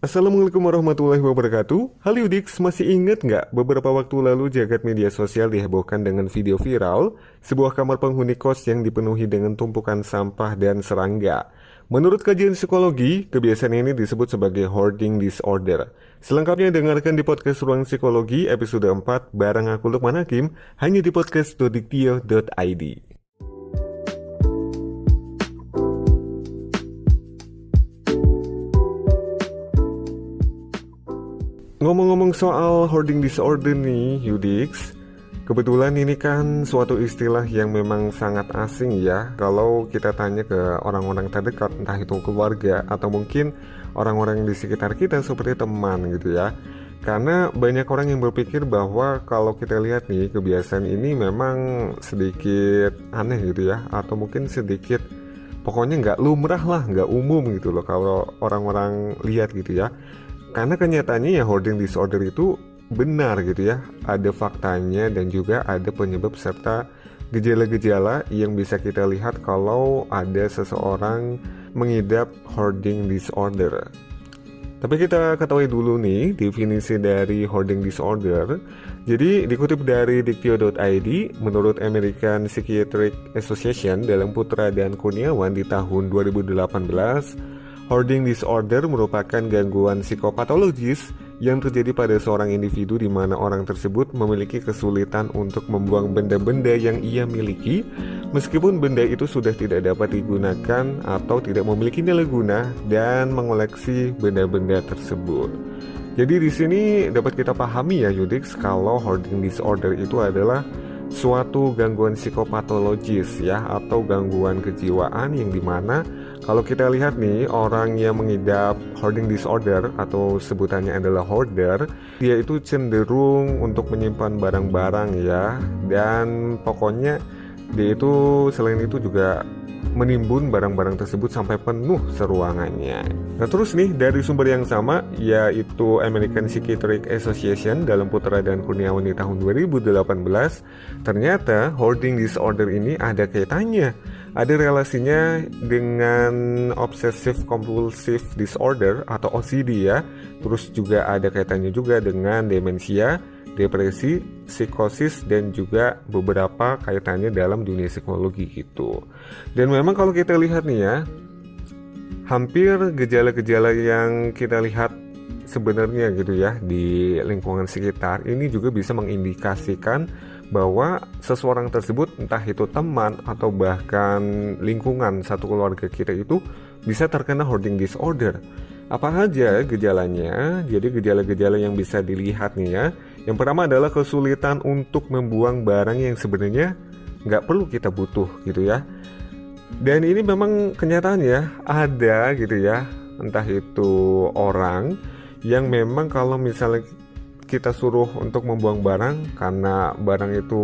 Assalamualaikum warahmatullahi wabarakatuh. Halo Udix, masih ingat nggak beberapa waktu lalu jagat media sosial dihebohkan dengan video viral sebuah kamar penghuni kos yang dipenuhi dengan tumpukan sampah dan serangga. Menurut kajian psikologi, kebiasaan ini disebut sebagai hoarding disorder. Selengkapnya dengarkan di podcast Ruang Psikologi episode 4 bareng aku Lukman Hakim hanya di podcast.diktio.id. Ngomong-ngomong soal hoarding disorder nih, Yudix, kebetulan ini kan suatu istilah yang memang sangat asing ya. Kalau kita tanya ke orang-orang terdekat, entah itu keluarga atau mungkin orang-orang di sekitar kita seperti teman gitu ya. Karena banyak orang yang berpikir bahwa kalau kita lihat nih, kebiasaan ini memang sedikit aneh gitu ya. Atau mungkin sedikit, pokoknya nggak lumrah lah, nggak umum gitu loh kalau orang-orang lihat gitu ya. Karena kenyataannya ya hoarding disorder itu benar gitu ya. Ada faktanya dan juga ada penyebab serta gejala-gejala yang bisa kita lihat kalau ada seseorang mengidap hoarding disorder. Tapi kita ketahui dulu nih definisi dari hoarding disorder. Jadi dikutip dari diktio.id, menurut American Psychiatric Association dalam Putra dan Kurniawan di tahun 2018, hoarding disorder merupakan gangguan psikopatologis yang terjadi pada seorang individu di mana orang tersebut memiliki kesulitan untuk membuang benda-benda yang ia miliki meskipun benda itu sudah tidak dapat digunakan atau tidak memiliki nilai guna dan mengoleksi benda-benda tersebut. Jadi di sini dapat kita pahami ya Yudix, kalau hoarding disorder itu adalah suatu gangguan psikopatologis ya, atau gangguan kejiwaan yang dimana kalau kita lihat nih orang yang mengidap hoarding disorder atau sebutannya adalah hoarder, dia itu cenderung untuk menyimpan barang-barang ya, dan pokoknya dia itu selain itu juga menimbun barang-barang tersebut sampai penuh seruangannya. Nah terus nih dari sumber yang sama yaitu American Psychiatric Association dalam Putra dan Kurniawan di tahun 2018, ternyata hoarding disorder ini ada kaitannya, ada relasinya dengan obsessive compulsive disorder atau OCD ya. Terus juga ada kaitannya juga dengan demensia, depresi, psikosis, dan juga beberapa kaitannya dalam dunia psikologi gitu. Dan memang kalau kita lihat nih ya, hampir gejala-gejala yang kita lihat sebenarnya gitu ya di lingkungan sekitar ini juga bisa mengindikasikan bahwa seseorang tersebut, entah itu teman atau bahkan lingkungan satu keluarga kita itu bisa terkena hoarding disorder. Apa aja gejalanya? Jadi gejala-gejala yang bisa dilihat nih ya. Yang pertama adalah kesulitan untuk membuang barang yang sebenarnya nggak perlu kita butuh gitu ya. Dan ini memang kenyataan ya, ada gitu ya. Entah itu orang yang memang kalau misalnya kita suruh untuk membuang barang karena barang itu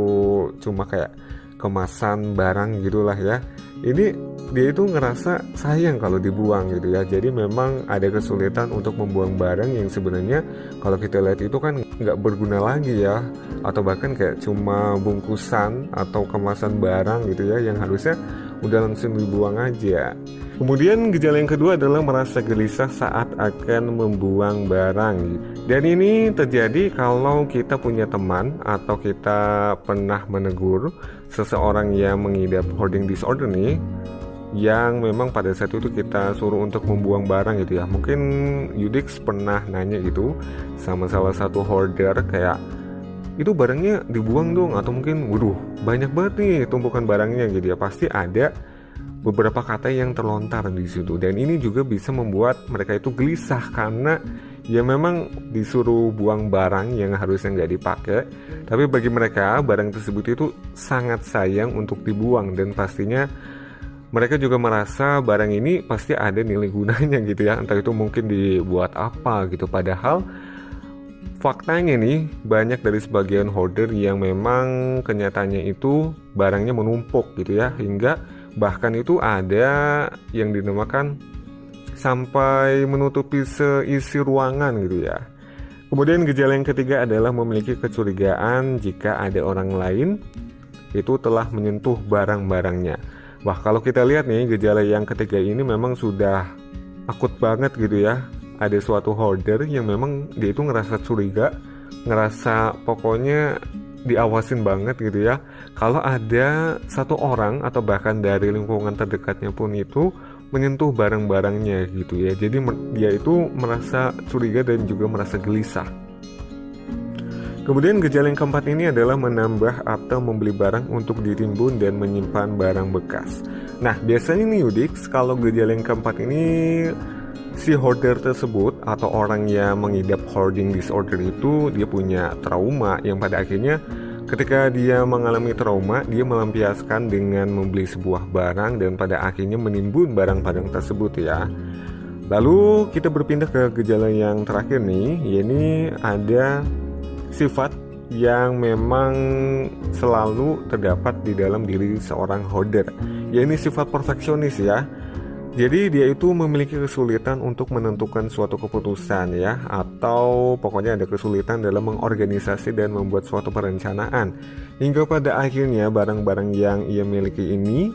cuma kayak kemasan barang gitulah ya, ini dia itu ngerasa sayang kalau dibuang gitu ya. Jadi memang ada kesulitan untuk membuang barang yang sebenarnya kalau kita lihat itu kan nggak berguna lagi ya, atau bahkan kayak cuma bungkusan atau kemasan barang gitu ya yang harusnya udah langsung dibuang aja. Kemudian gejala yang kedua adalah merasa gelisah saat akan membuang barang. Dan ini terjadi kalau kita punya teman atau kita pernah menegur seseorang yang mengidap hoarding disorder nih, yang memang pada saat itu kita suruh untuk membuang barang gitu ya. Mungkin Yudix pernah nanya gitu sama salah satu hoarder kayak, itu barangnya dibuang dong, atau mungkin waduh banyak banget nih tumpukan barangnya gitu ya. Pasti ada beberapa kata yang terlontar di situ, dan ini juga bisa membuat mereka itu gelisah karena ya memang disuruh buang barang yang harusnya nggak dipakai, tapi bagi mereka barang tersebut itu sangat sayang untuk dibuang, dan pastinya mereka juga merasa barang ini pasti ada nilai gunanya gitu ya, entah itu mungkin dibuat apa gitu. Padahal faktanya nih banyak dari sebagian hoarder yang memang kenyataannya itu barangnya menumpuk gitu ya, hingga bahkan itu ada yang dinamakan sampai menutupi seisi ruangan gitu ya. Kemudian gejala yang ketiga adalah memiliki kecurigaan jika ada orang lain itu telah menyentuh barang-barangnya. Wah, kalau kita lihat nih gejala yang ketiga ini memang sudah akut banget gitu ya. ada suatu hoarder yang memang dia itu ngerasa curiga, ngerasa pokoknya diawasin banget gitu ya. Kalau ada satu orang atau bahkan dari lingkungan terdekatnya pun itu menyentuh barang-barangnya gitu ya. Jadi dia itu merasa curiga dan juga merasa gelisah. Kemudian gejala yang keempat ini adalah menambah atau membeli barang untuk ditimbun dan menyimpan barang bekas. Nah, biasanya nih Yudix, kalau gejala yang keempat ini si hoarder tersebut atau orang yang mengidap hoarding disorder itu dia punya trauma yang pada akhirnya ketika dia mengalami trauma, dia melampiaskan dengan membeli sebuah barang dan pada akhirnya menimbun barang-barang tersebut ya. Lalu kita berpindah ke gejala yang terakhir nih, yaitu ada sifat yang memang selalu terdapat di dalam diri seorang hoarder, yaitu sifat perfeksionis ya. Jadi dia itu memiliki kesulitan untuk menentukan suatu keputusan ya, atau pokoknya ada kesulitan dalam mengorganisasi dan membuat suatu perencanaan, hingga pada akhirnya barang-barang yang ia miliki ini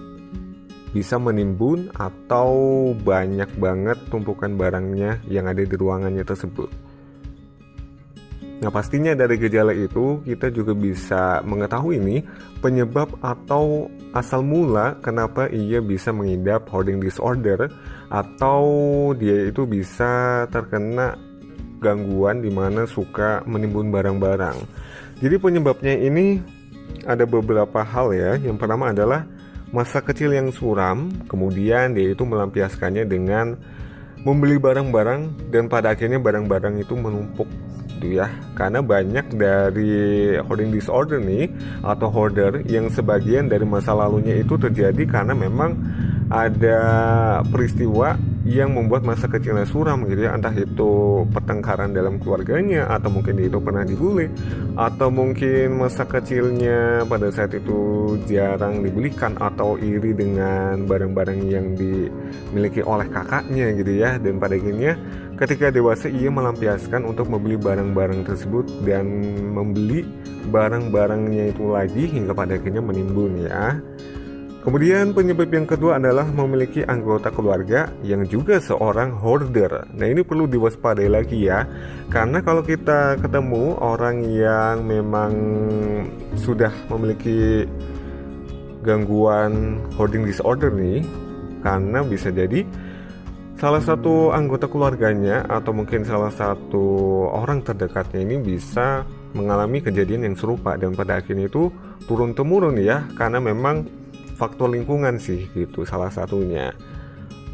bisa menimbun atau banyak banget tumpukan barangnya yang ada di ruangannya tersebut. Nah, pastinya dari gejala itu kita juga bisa mengetahui nih penyebab atau asal mula kenapa ia bisa mengidap hoarding disorder atau dia itu bisa terkena gangguan di mana suka menimbun barang-barang. Jadi penyebabnya ini ada beberapa hal ya. Yang pertama adalah masa kecil yang suram, kemudian dia itu melampiaskannya dengan membeli barang-barang dan pada akhirnya barang-barang itu menumpuk gitu ya. Karena banyak dari hoarding disorder nih atau hoarder yang sebagian dari masa lalunya itu terjadi karena memang ada peristiwa yang membuat masa kecilnya suram gitu ya, entah itu pertengkaran dalam keluarganya atau mungkin dia itu pernah dibully atau mungkin masa kecilnya pada saat itu jarang dibelikan atau iri dengan barang-barang yang dimiliki oleh kakaknya gitu ya, dan pada akhirnya ketika dewasa ia melampiaskan untuk membeli barang-barang tersebut dan membeli barang-barangnya itu lagi hingga pada akhirnya menimbun ya. Kemudian penyebab yang kedua adalah memiliki anggota keluarga yang juga seorang hoarder. Nah, ini perlu diwaspadai lagi ya, karena kalau kita ketemu orang yang memang sudah memiliki gangguan hoarding disorder nih, karena bisa jadi salah satu anggota keluarganya atau mungkin salah satu orang terdekatnya ini bisa mengalami kejadian yang serupa dan pada akhirnya itu turun-temurun ya, karena memang faktor lingkungan sih gitu salah satunya.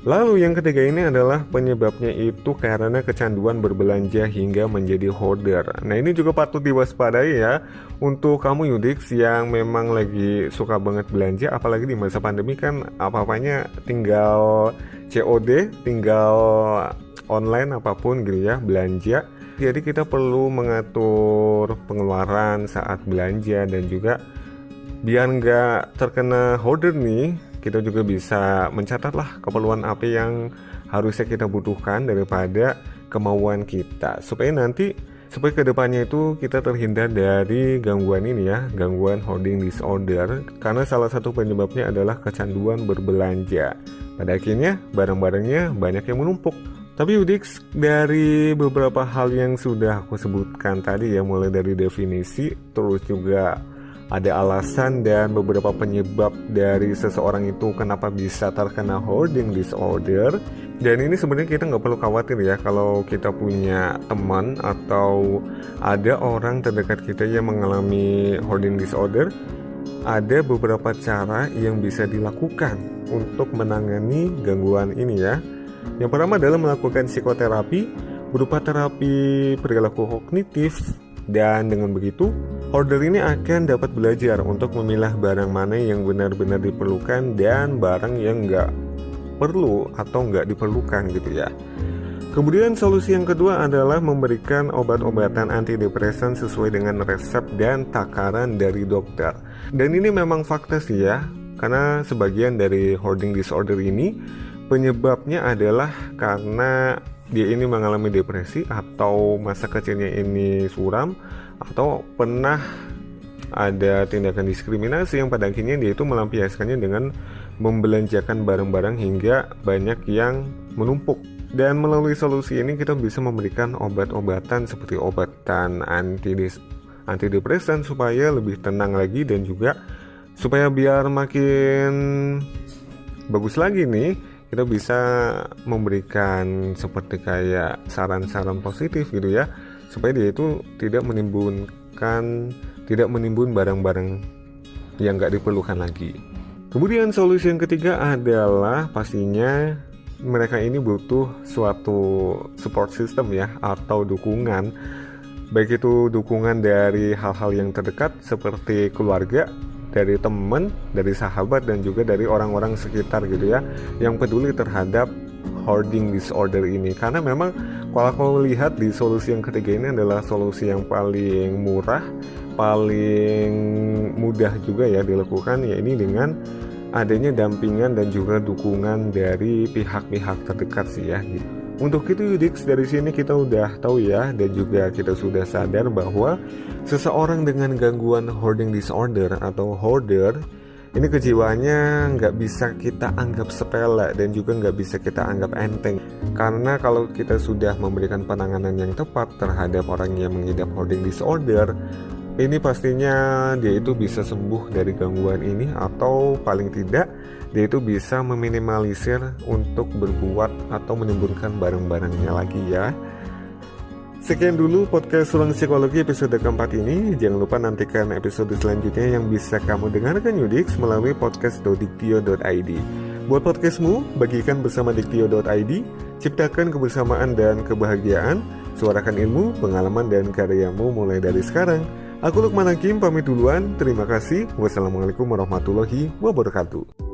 Lalu yang ketiga ini adalah penyebabnya itu karena kecanduan berbelanja hingga menjadi hoarder. Nah, ini juga patut diwaspadai ya untuk kamu Yudix yang memang lagi suka banget belanja, apalagi di masa pandemi kan apa-apanya tinggal COD, tinggal online apapun gitu ya belanja. Jadi kita perlu mengatur pengeluaran saat belanja dan juga biar nggak terkena hoarder nih, kita juga bisa mencatatlah keperluan apa yang harusnya kita butuhkan daripada kemauan kita, supaya kedepannya itu kita terhindar dari gangguan ini ya, gangguan hoarding disorder, karena salah satu penyebabnya adalah kecanduan berbelanja. Pada akhirnya barang-barangnya banyak yang menumpuk. Tapi Yudix, dari beberapa hal yang sudah aku sebutkan tadi ya, mulai dari definisi, terus juga ada alasan dan beberapa penyebab dari seseorang itu kenapa bisa terkena hoarding disorder. Dan ini sebenarnya kita nggak perlu khawatir ya kalau kita punya teman atau ada orang terdekat kita yang mengalami hoarding disorder. Ada beberapa cara yang bisa dilakukan untuk menangani gangguan ini ya. Yang pertama adalah melakukan psikoterapi berupa terapi perilaku kognitif. Dan dengan begitu, hoarder ini akan dapat belajar untuk memilah barang mana yang benar-benar diperlukan dan barang yang nggak perlu atau nggak diperlukan gitu ya. Kemudian solusi yang kedua adalah memberikan obat-obatan antidepresan sesuai dengan resep dan takaran dari dokter. Dan ini memang fakta sih ya, karena sebagian dari hoarding disorder ini penyebabnya adalah karena dia ini mengalami depresi atau masa kecilnya ini suram atau pernah ada tindakan diskriminasi yang pada akhirnya dia itu melampiaskannya dengan membelanjakan barang-barang hingga banyak yang menumpuk. Dan melalui solusi ini kita bisa memberikan obat-obatan seperti obatan antidepresan supaya lebih tenang lagi, dan juga supaya biar makin bagus lagi nih, kita bisa memberikan seperti kayak saran-saran positif gitu ya, supaya dia itu tidak menimbun barang-barang yang nggak diperlukan lagi. Kemudian solusi yang ketiga adalah pastinya mereka ini butuh suatu support system ya, atau dukungan, baik itu dukungan dari hal-hal yang terdekat seperti keluarga, dari teman, dari sahabat, dan juga dari orang-orang sekitar gitu ya, yang peduli terhadap hoarding disorder ini. Karena memang kalau aku lihat di solusi yang ketiga ini adalah solusi yang paling murah, paling mudah juga ya dilakukan, ya ini dengan adanya dampingan dan juga dukungan dari pihak-pihak terdekat sih ya. Untuk itu Yudix, dari sini kita udah tahu ya, dan juga kita sudah sadar bahwa seseorang dengan gangguan hoarding disorder atau hoarder ini kejiwaannya nggak bisa kita anggap sepele dan juga nggak bisa kita anggap enteng. Karena kalau kita sudah memberikan penanganan yang tepat terhadap orang yang mengidap hoarding disorder, ini pastinya dia itu bisa sembuh dari gangguan ini, atau paling tidak dia itu bisa meminimalisir untuk berbuat atau menimbulkan barang-barangnya lagi ya. Sekian dulu podcast Ruang Psikologi episode keempat ini. Jangan lupa nantikan episode selanjutnya yang bisa kamu dengarkan Yudix melalui podcast.diktio.id. Buat podcastmu, bagikan bersama diktio.id, ciptakan kebersamaan dan kebahagiaan, suarakan ilmu, pengalaman, dan karyamu mulai dari sekarang. Aku Lukman Hakim pamit duluan, terima kasih. Wassalamualaikum warahmatullahi wabarakatuh.